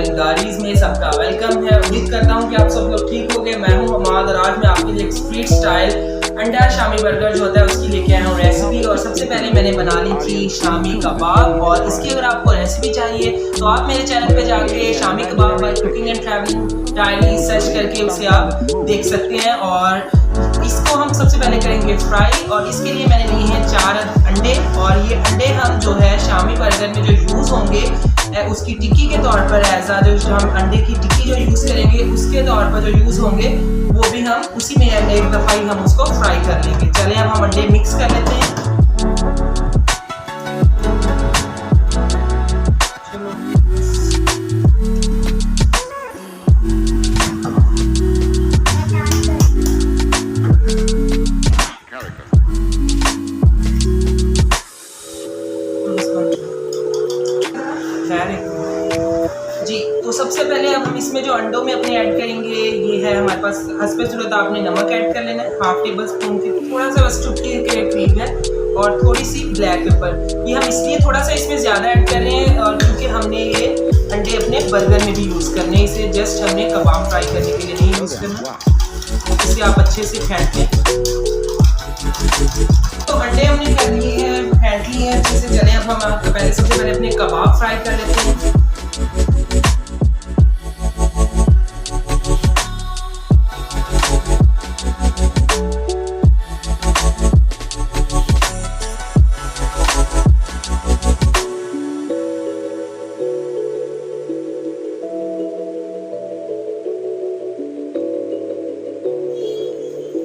गाड़ीज में सबका वेलकम है। उम्मीद करता हूँ कि आप सब लोग ठीक हो गए। मैं हूँ हमाद और आज मैं आपके लिए एक स्ट्रीट स्टाइल अंडा शामी बर्गर जो होता है उसकी लेके आया हूँ रेसिपी। और सबसे पहले मैंने बना ली थी शामी कबाब, और इसकी अगर आपको रेसिपी चाहिए तो आप मेरे चैनल पे जाके shami kebab by cooking and travelling diary search करके उसे आप देख सकते हैं। और इसको हम सबसे पहले करेंगे फ्राई, और इसके लिए मैंने लिए हैं 4 अंडे। और ये अंडे हम जो है शामी बर्गर में जो यूज़ होंगे उसकी टिक्की के तौर पर जो हम अंडे की टिक्की जो यूज़ करेंगे उसके तौर पर जो यूज़ होंगे वो भी हम उसी में एक दफ़ा ही हम उसको फ्राई कर लेंगे। चलिए अब हम अंडे मिक्स कर लेते हैं। जी तो सबसे पहले अब हम इसमें जो अंडों में अपने ऐड करेंगे ये है हमारे पास हस्बे ज़रूरत आपने नमक ऐड कर लेना है, हाफ टेबल स्पून की थोड़ा सा बस चुटकी के करीब है, और थोड़ी सी ब्लैक पेपर। ये हम इसलिए थोड़ा सा इसमें ज़्यादा ऐड कर रहे हैं और क्योंकि हमने ये अंडे अपने बर्गर में भी यूज़ करने हैं, इसे जस्ट हमने कबाब फ्राई करने के लिए नहीं यूज़ करना। इसे आप अच्छे से फेंट लें। तो अंडे हमने कर लिए हैं, फेंट लिए हैं अच्छे से। चले अब हम पहले सबसे पहले अपने कबाब फ्राई कर लेते हैं।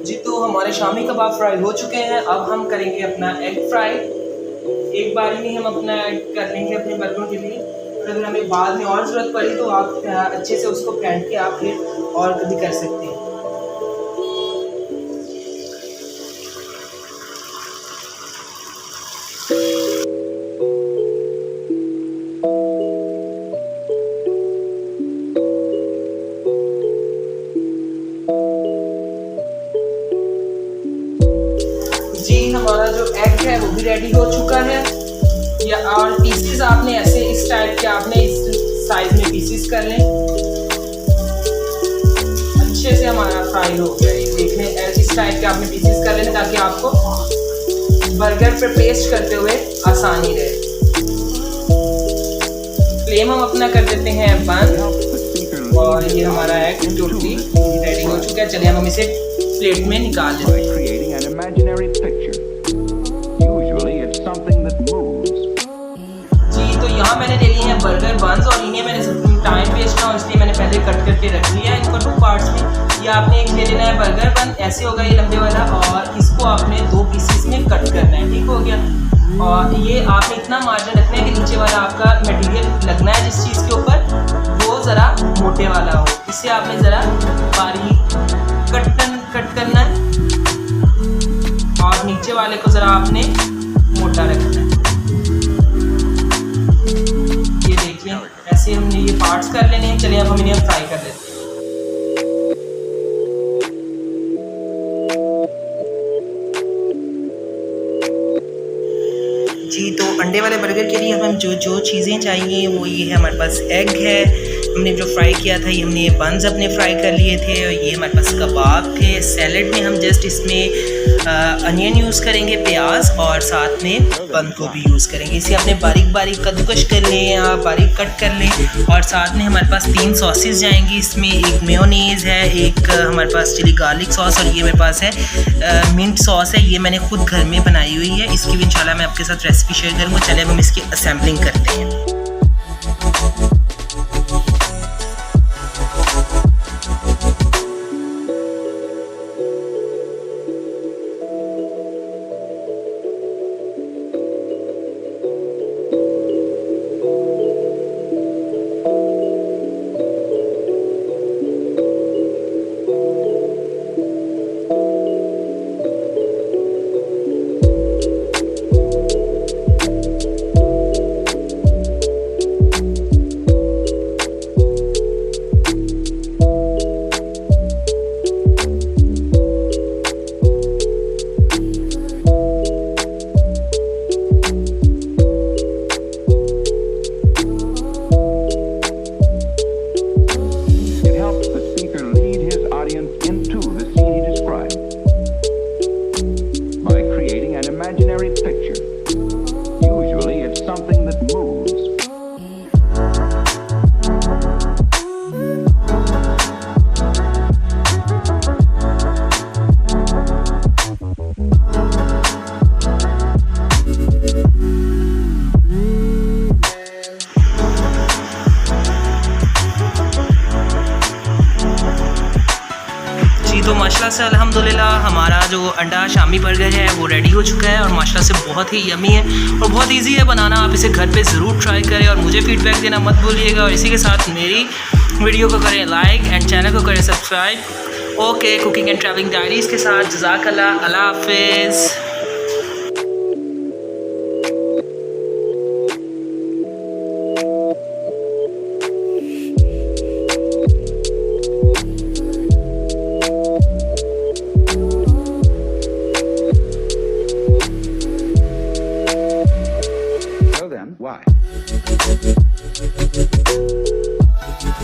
जी तो हमारे शामी कबाब फ्राई हो चुके हैं। अब हम करेंगे अपना एग फ्राई। एक बारी में हम अपना ऐड कर लेंगे अपने बर्गर के लिए, और अगर हमें बाद में और ज़रूरत पड़ी तो आप अच्छे से उसको फेंट के आप फिर और कभी कर सकते हैं। जी हमारा जो एग है वो भी रेडी हो चुका है। या और पीसेस आपने ऐसे इस टाइप के आपने इस साइज में पीसेस कर लें। अच्छे से हमारा फ्राई हो गया है, देख लें इस टाइप के आपने पीसेस कर लें ताकि आपको बर्गर पे पेस्ट करते हुए आसानी रहे। फ्लेम हम अपना कर देते हैं बंद, और ये हमारा एग टोटली रेडी हो चुका है। चलिए हम इसे प्लेट में निकाल लेते हैं। तो यहाँ मैंने ले लिए हैं बर्गर बंस, और इन्हें मैंने टाइम वेस्ट ना हो इसलिए मैंने पहले कट करके रख लिया है इनको 2 पार्ट्स में। ये आपने एक ले लेना है बर्गर बन, ऐसे होगा ये लंबे वाला, और इसको आपने 2 पीसेस में कट करना है। ठीक हो गया। और ये आपने इतना मार्जिन रखना है कि नीचे वाला आपका मटेरियल लगना है जिस चीज़ के ऊपर वो ज़रा मोटे वाला हो। इसे आपने ज़रा बारीक कट करना है, और नीचे वाले को ज़रा आपने मोटा रखना है। ऐसे हमने ये पार्ट्स कर लेने हैं। चलिए अब हम इन्हें फ्राई कर लेते हैं। जी तो अंडे वाले बर्गर के लिए हम जो चीज़ें चाहिए वो ये है। हमारे पास एग है, हमने जो फ्राई किया था, ये हमने बंस अपने फ्राई कर लिए थे, और ये हमारे पास कबाब थे। सैलेड में हम जस्ट इसमें अनियन यूज़ करेंगे, प्याज, और साथ में बंद गोभी यूज़ करेंगे। इसे आपने बारीक बारीक कद्दूकश कर लें या बारीक कट कर लें। और साथ में हमारे पास 3 सॉसेस जाएंगी इसमें। एक मेयोनीज़ है, एक हमारे पास चिली गार्लिक सॉस, और ये मेरे पास है मिंट सॉस है। ये मैंने खुद घर में बनाई हुई है। इसकी भी इंशाल्लाह मैं आपके साथ रेसिपी शेयर करूँगा। चलिए हम इसकी असेंबलिंग करते हैं। experience into the scene he described by creating an imaginary picture. Usually it's something that moves. तो माशाल्लाह से अल्हम्दुलिल्लाह हमारा जो अंडा शामी बर्गर है वो रेडी हो चुका है और माशाल्लाह से बहुत ही यमी है और बहुत इजी है बनाना। आप इसे घर पे ज़रूर ट्राई करें और मुझे फीडबैक देना मत भूलिएगा। और इसी के साथ मेरी वीडियो को करें लाइक एंड चैनल को करें subscribe. Okay, cooking and travelling diaries के साथ जज़ाकल्लाह, अल्लाह हाफिज़।